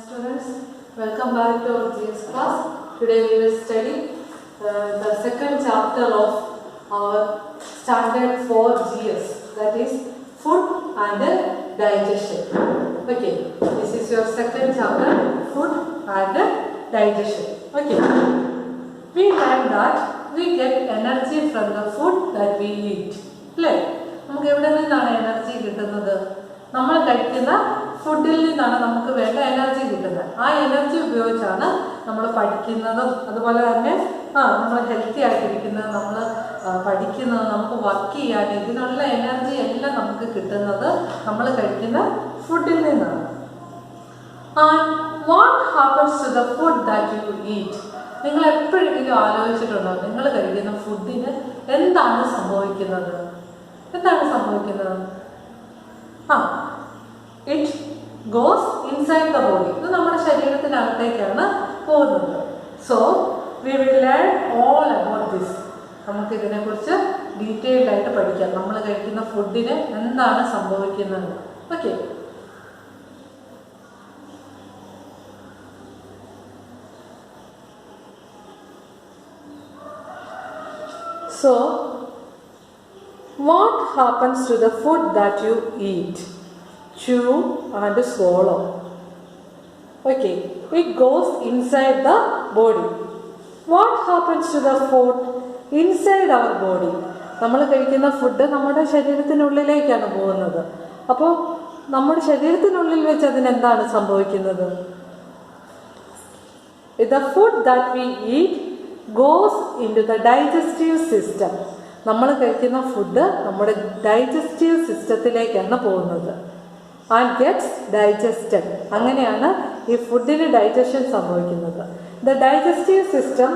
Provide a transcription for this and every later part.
Students, welcome back to our GS class. Today we will study the second chapter of our standard 4 GS, that is food and digestion. Okay, this is your second chapter, food and digestion. Okay, we learned that we get energy from the food that we eat. നമുക്ക് എവിടെ നിന്നാണ് energy കിട്ടുന്നത്? നമ്മൾ കഴിക്കുന്ന ഫുഡിൽ നിന്നാണ് നമുക്ക് വേണ്ട എനർജി കിട്ടുന്നത്. ആ എനർജി ഉപയോഗിച്ചാണ് നമ്മൾ പഠിക്കുന്നതും അതുപോലെ തന്നെ നമ്മൾ ഹെൽത്തി ആയിട്ടിരിക്കുന്നത്, നമ്മൾ പഠിക്കുന്നത്, നമുക്ക് വർക്ക് ചെയ്യാൻ ഇതിനുള്ള എനർജി എല്ലാം നമുക്ക് കിട്ടുന്നത് നമ്മൾ കഴിക്കുന്ന ഫുഡിൽ നിന്നാണ്. And what happens to the food that you eat? നിങ്ങൾ എപ്പോഴെങ്കിലും ആലോചിച്ചിട്ടുണ്ടോ നിങ്ങൾ കഴിക്കുന്ന ഫുഡിന് എന്താണ് സംഭവിക്കുന്നത്? എന്താണ് സംഭവിക്കുന്നത്? It goes inside the body. ഇത് നമ്മുടെ ശരീരത്തിനകത്തേക്കാണ് പോകുന്നത്. So we will learn all about this. നമുക്ക് ഇതിനെക്കുറിച്ച് ഡീറ്റെയിൽഡ് ആയിട്ട് പഠിക്കാം. നമ്മൾ കഴിക്കുന്ന ഫുഡിന് എന്താണ് സംഭവിക്കുന്നത്. Okay, so what happens to the food that you eat? Chew and swallow. Okay, it goes inside the body. What happens to the food inside our body? നമ്മൾ കഴിക്കുന്ന ഫുഡ് നമ്മുടെ ശരീരത്തിനുള്ളിലേക്കാണ് പോകുന്നത്. അപ്പോൾ നമ്മുടെ ശരീരത്തിനുള്ളിൽ വെച്ച് അതിനെന്താണ് സംഭവിക്കുന്നത്? The food that we eat goes into the digestive system. നമ്മൾ കഴിക്കുന്ന ഫുഡ് നമ്മുടെ ഡൈജസ്റ്റീവ് സിസ്റ്റത്തിലേക്കാണ് പോകുന്നത്. And gets digested. അങ്ങനെയാണ് ഈ ഫുഡിന് ഡൈജഷൻ സംഭവിക്കുന്നത്. The digestive system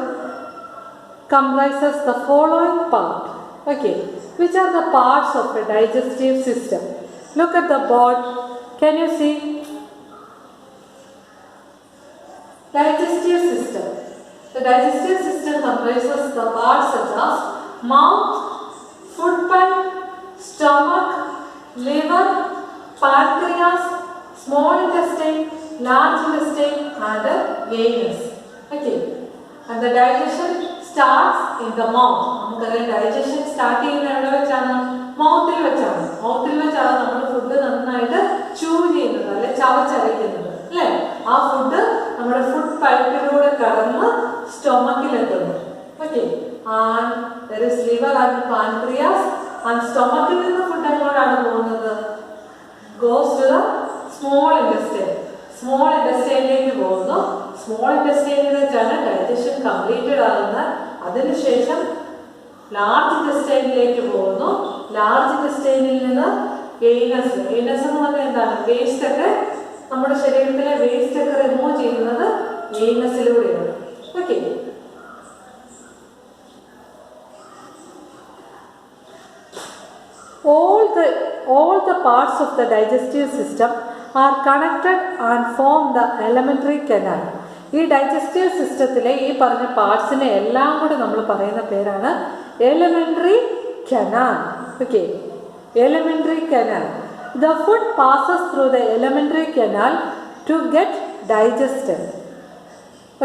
comprises the following part. Okay, which are the parts of the digestive system? Look at the board. Can you see? Digestive system. The digestive system comprises the parts such as mouth, food pipe, stomach, liver, pancreas, small intestine, large intestine and anus. Okay, and the digestion starts in the mouth. നമുക്കറിയാം digestion start ചെയ്യുന്നത് എവിടെ വെച്ചാണ്? മൗത്തിൽ വെച്ചാണ്. മൗത്തിൽ വെച്ചാണ് നമ്മൾ food നന്നായിട്ട് ചൂ ചെയ്യുന്നത്, അല്ലെ ചവച്ചരയ്ക്കുന്നത്, അല്ലേ? ആ ഫുഡ് നമ്മുടെ ഫുഡ് പൈപ്പിലൂടെ കടന്ന് സ്റ്റൊമക്കിലെത്തുന്നു. Okay, and there is liver and pancreas, and സ്റ്റൊമക്കിൽ നിന്ന് ഫുഡ് എങ്ങോട്ടാണ് പോകുന്നത്? goes to the small intestine. Small ഇൻറ്റസ്റ്റൈനിലേക്ക് പോകുന്നു. സ്മോൾ ഇൻറ്റസ്റ്റൈനിൽ വെച്ചാണ് ഡൈജഷൻ കംപ്ലീറ്റഡ് ആകുന്നത്. അതിനുശേഷം ലാർജ് ഇൻറ്റസ്റ്റൈനിലേക്ക് പോകുന്നു. ലാർജ് ഇൻറ്റസ്റ്റൈനിൽ നിന്ന് എയ്നസ്. എയ്നസ് എന്ന് പറഞ്ഞാൽ എന്താണ്? വേസ്റ്റ് ഒക്കെ, നമ്മുടെ ശരീരത്തിലെ വേസ്റ്റ് ഒക്കെ റിമൂവ് ചെയ്യുന്നത് എയ്നസിലൂടെയാണ്. Okay, all the parts of the digestive system are connected and form the alimentary canal. ഈ ഡൈജസ്റ്റീവ് സിസ്റ്റത്തിലെ ഈ പറഞ്ഞ പാർട്സിനെ എല്ലാം കൂടെ നമ്മൾ പറയുന്ന പേരാണ് elementary canal. Okay, elementary canal. The food passes through the alimentary canal to get digested.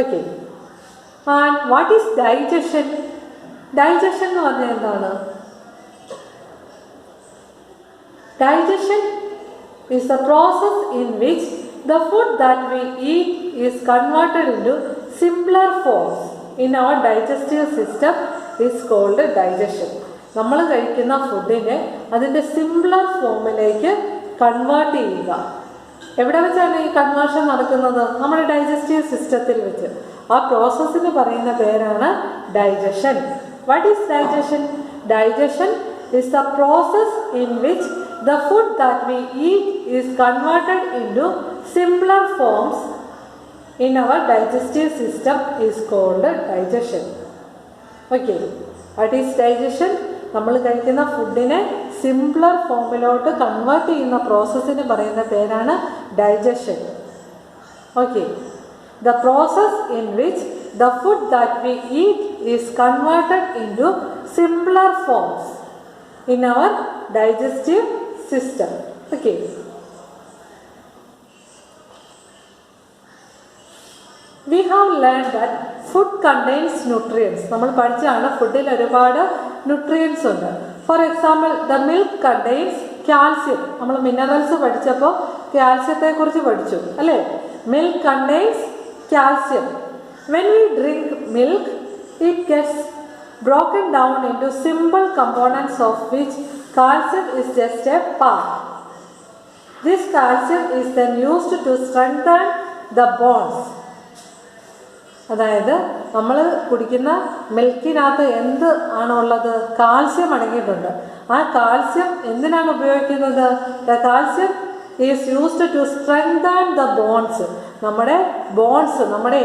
Okay, and what is digestion? Digestion എന്ന് പറഞ്ഞാൽ എന്താണ്? Digestion is the process in which the food that we eat is converted into simpler forms in our digestive system is called digestion. നമ്മൾ കഴിക്കുന്ന ഫുഡിനെ അതിൻ്റെ simpler ഫോമിലേക്ക് convert ചെയ്യുക. എവിടെ വെച്ചാണ് ഈ കൺവേർഷൻ നടക്കുന്നത്? നമ്മുടെ ഡൈജസ്റ്റീവ് സിസ്റ്റത്തിൽ വെച്ച്. ആ പ്രോസസ്സിന് പറയുന്ന പേരാണ് digestion. What is digestion? Digestion is the process in which the food that we eat is converted into simpler forms in our digestive system is called digestion. Okay, what is digestion? നമ്മൾ കഴിക്കുന്ന ഫുഡിനെ simpler ഫോമിലോട്ട് convert ചെയ്യുന്ന പ്രോസസ്സിന് പറയുന്ന പേരാണ് digestion. Okay, the process in which the food that we eat is converted into simpler forms in our digestive system. Okay, we have learned that food contains nutrients. നമ്മൾ പഠിച്ചാണ് ഫുഡിൽ ഒരുപാട് nutrients ഉണ്ട്. For example the milk contains calcium. നമ്മൾ minerals പഠിച്ചപ്പോൾ കാൽസ്യത്തെ കുറിച്ച് പഠിച്ചു അല്ലേ? Milk contains calcium. When we drink milk it gets broken down into simple components of which calcium is just a part. This calcium is then used to strengthen the bones. അതായത് നമ്മൾ കുടിക്കുന്ന മിൽക്കിനകത്ത് എന്ത് ആണുള്ളത്? Calcium അടങ്ങിയിട്ടുണ്ട്. ആ calcium എന്തിനാണ് ഉപയോഗിക്കുന്നത്? The calcium is used to strengthen the bones. നമ്മുടെ ബോൺസ്, നമ്മുടെ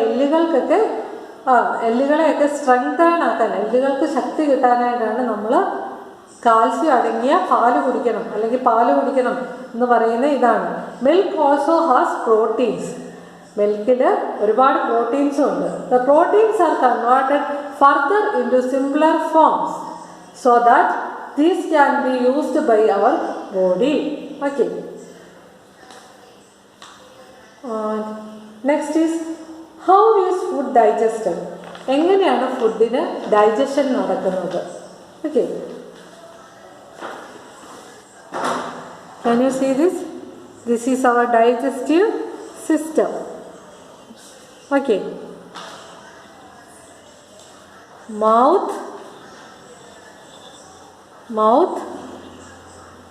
എല്ലുകളെയൊക്കെ സ്ട്രെങ്തൻ ആക്കാൻ, എല്ലുകൾക്ക് ശക്തി കിട്ടാനായിട്ടാണ് നമ്മൾ കാൽസ്യം അടങ്ങിയ പാല് കുടിക്കണം അല്ലെങ്കിൽ പാല് കുടിക്കണം എന്ന് പറയുന്ന ഇതാണ്. Milk also has proteins. മിൽക്കിൽ ഒരുപാട് പ്രോട്ടീൻസും ഉണ്ട്. The proteins are converted further into simpler forms so that these can be used by our body. Okay, next is how is food digested? എങ്ങനെയാണ് ഫുഡിന് ഡൈജഷൻ നടക്കുന്നത്? Okay, can you see this? This is our digestive system. Okay, mouth,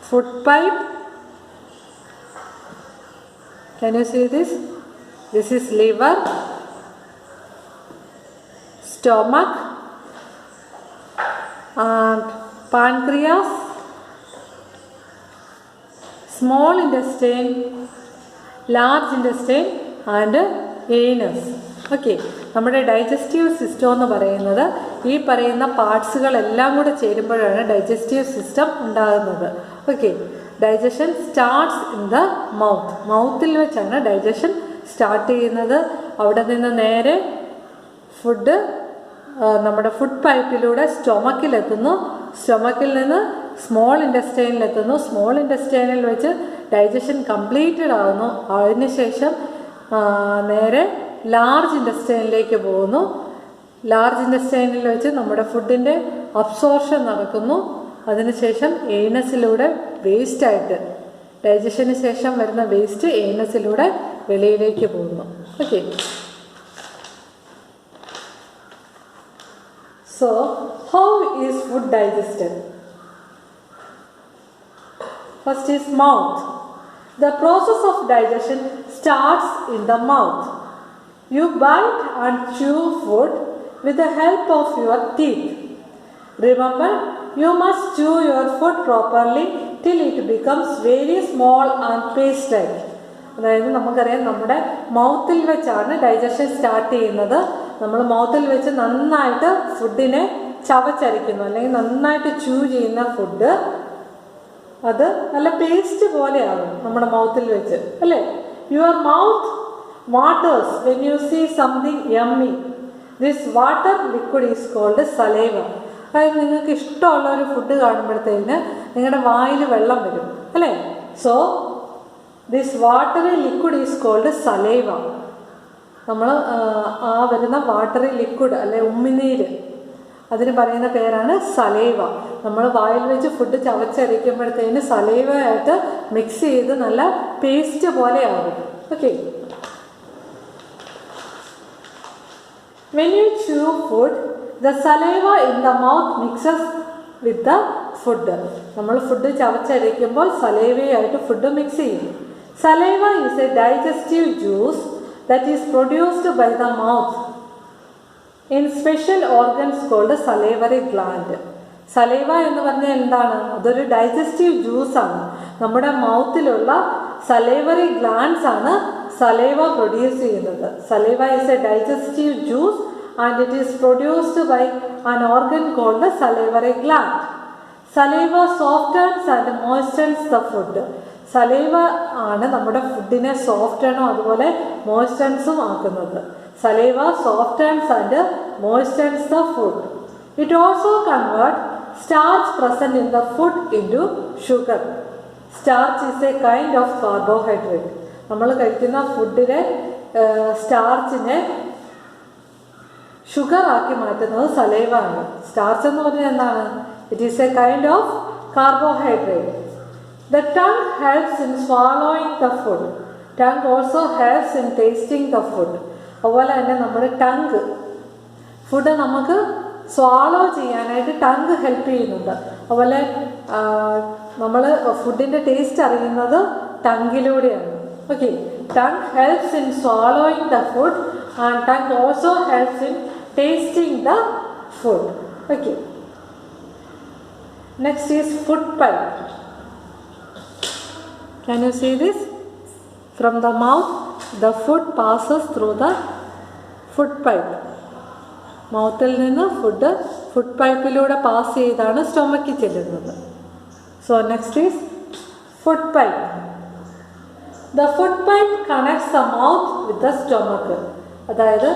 food pipe. Can you see this? This is liver, stomach, and pancreas, small intestine, large intestine and anus. Okay, നമ്മുടെ digestive system എന്ന് പറയുന്നത് ഈ പറയുന്ന പാർട്സുകളെല്ലാം കൂടെ ചേരുമ്പോഴാണ് digestive system ഉണ്ടാകുന്നത്. Okay, digestion starts in the mouth. മൗത്തിൽ വെച്ചാണ് ഡൈജഷൻ സ്റ്റാർട്ട് ചെയ്യുന്നത്. അവിടെ നിന്ന് നേരെ ഫുഡ് നമ്മുടെ ഫുഡ് പൈപ്പിലൂടെ സ്റ്റൊമക്കിലെത്തുന്നു. സ്റ്റൊമക്കിൽ നിന്ന് സ്മോൾ ഇൻറ്റസ്റ്റൈനിലെത്തുന്നു. സ്മോൾ ഇൻറ്റസ്റ്റൈനിൽ വെച്ച് ഡൈജഷൻ കംപ്ലീറ്റഡ് ആകുന്നു. അതിനുശേഷം നേരെ ലാർജ് ഇൻറ്റസ്റ്റൈനിലേക്ക് പോകുന്നു. ലാർജ് ഇൻറ്റസ്റ്റൈനിൽ വെച്ച് നമ്മുടെ ഫുഡിൻ്റെ അബ്സോർഷൻ നടക്കുന്നു. അതിനുശേഷം ഏനസിലൂടെ വേസ്റ്റായിട്ട്, ഡൈജഷന് ശേഷം വരുന്ന വേസ്റ്റ് ഏനസിലൂടെ വെളിയിലേക്ക് പോകുന്നു. Okay, so how is food digested? First is mouth. The process of digestion starts in the mouth. You bite and chew food with the help of your teeth. Remember, you must chew your food properly till it becomes very small and paste-like. അതായത് നമുക്കറിയാം, നമ്മുടെ മൗത്തിൽ വെച്ചാണ് digestion start ചെയ്യുന്നത്. നമ്മൾ മൗത്തിൽ വെച്ച് നന്നായിട്ട് ഫുഡിനെ ചവച്ചരയ്ക്കുന്നു അല്ലെങ്കിൽ നന്നായിട്ട് ചൂ ചെയ്യുന്ന ഫുഡ് അത് നല്ല പേസ്റ്റ് പോലെയാകും നമ്മുടെ മൗത്തിൽ വെച്ച് അല്ലേ? Your mouth waters when you see something yummy. This water liquid is called saliva. അതായത് നിങ്ങൾക്ക് ഇഷ്ടമുള്ള ഒരു ഫുഡ് കാണുമ്പോഴത്തേന് നിങ്ങളുടെ വായിൽ വെള്ളം വരും അല്ലേ? So this watery liquid is called saliva. നമ്മൾ ആ വരുന്ന വാട്ടറി ലിക്വിഡ് അല്ലെ ഉമ്മിനീര്, അതിന് പറയുന്ന പേരാണ് സലൈവ. നമ്മൾ വായിൽ വെച്ച് ഫുഡ് ചവച്ചരയ്ക്കുമ്പോഴത്തേന് സലൈവയായിട്ട് മിക്സ് ചെയ്ത് നല്ല പേസ്റ്റ് പോലെ ആകും. Okay, when you chew food, the saliva in the mouth mixes with the food. നമ്മൾ ഫുഡ് ചവച്ചരയ്ക്കുമ്പോൾ സലൈവയായിട്ട് ഫുഡ് മിക്സ് ചെയ്യും. Saliva is A digestive juice that is produced by the mouth in special organs called salivary gland. Saliva എന്ന് പറഞ്ഞാൽ എന്താണ്? അതൊരു digestive ജ്യൂസാണ്. നമ്മുടെ മൗത്തിലുള്ള salivary glands ആണ് saliva produce ചെയ്യുന്നത്. Saliva is A digestive juice and it is produced by an organ called the salivary gland. Saliva softens and moistens the food. Saliva ആണ് നമ്മുടെ ഫുഡിനെ സോഫ്റ്റണോ അതുപോലെ മോയ്സ്റ്റൻസും ആക്കുന്നത്. Saliva softens and moistens the food. It also convert starch present in the food into sugar. Starch is a kind of carbohydrate. നമ്മൾ കഴിക്കുന്ന ഫുഡിലെ സ്റ്റാർച്ചിനെ sugar ആക്കി മാറ്റുന്നത് സലൈവ ആണ്. സ്റ്റാർച്ച് എന്ന് പറഞ്ഞാൽ എന്താണ്? It is a kind of carbohydrate. The tongue helps in swallowing the food. Tongue also helps in tasting the food. അതുപോലെ തന്നെ നമ്മുടെ ടങ്ക് ഫുഡ് നമുക്ക് സ്വാളോ ചെയ്യാനായിട്ട് ടങ്ക് ഹെൽപ്പ് ചെയ്യുന്നുണ്ട്. അതുപോലെ നമ്മൾ ഫുഡിൻ്റെ ടേസ്റ്റ് അറിയുന്നത് ടങ്കിലൂടെയാണ്. Okay, tongue helps in swallowing the food and tongue also helps in tasting the food. Okay. Next is food pipe. Can you see this? From the mouth, the food passes through the food pipe. മൗത്തിൽ നിന്ന് food പൈപ്പിലൂടെ pass ചെയ്താണ് സ്റ്റൊമക്കിൽ ചെല്ലുന്നത്. So next is food pipe. The food pipe connects the mouth with the stomach. അതായത്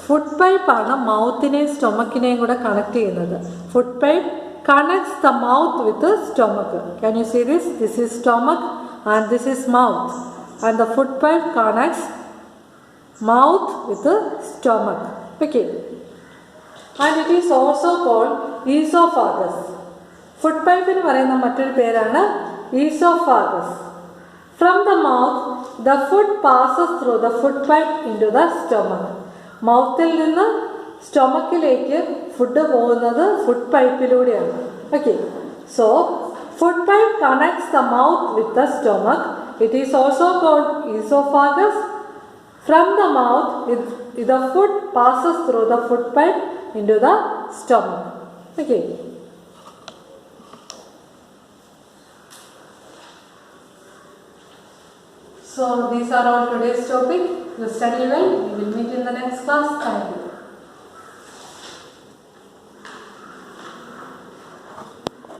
food പൈപ്പാണ് മൗത്തിനെയും സ്റ്റൊമക്കിനെയും കൂടെ കണക്ട് ചെയ്യുന്നത്. Food pipe connects the mouth with stomach. Can you see this? This is stomach and this is mouth and the food pipe connects mouth with stomach. Okay, and it is also called oesophagus. Food പൈപ്പിന് പറയുന്ന മറ്റൊരു പേരാണ് oesophagus. From the mouth the food passes through the food pipe into the stomach. മൗത്തിൽ നിന്ന് സ്റ്റൊമക്കിലേക്ക് food പോകുന്നത് food പൈപ്പിലൂടെയാണ്. Okay, so food pipe connects the mouth with the stomach. It is also called oesophagus. From the mouth the food passes through the food pipe into the stomach. Okay, so these are all today's topic. You study well. We will meet in the next class. Thank you.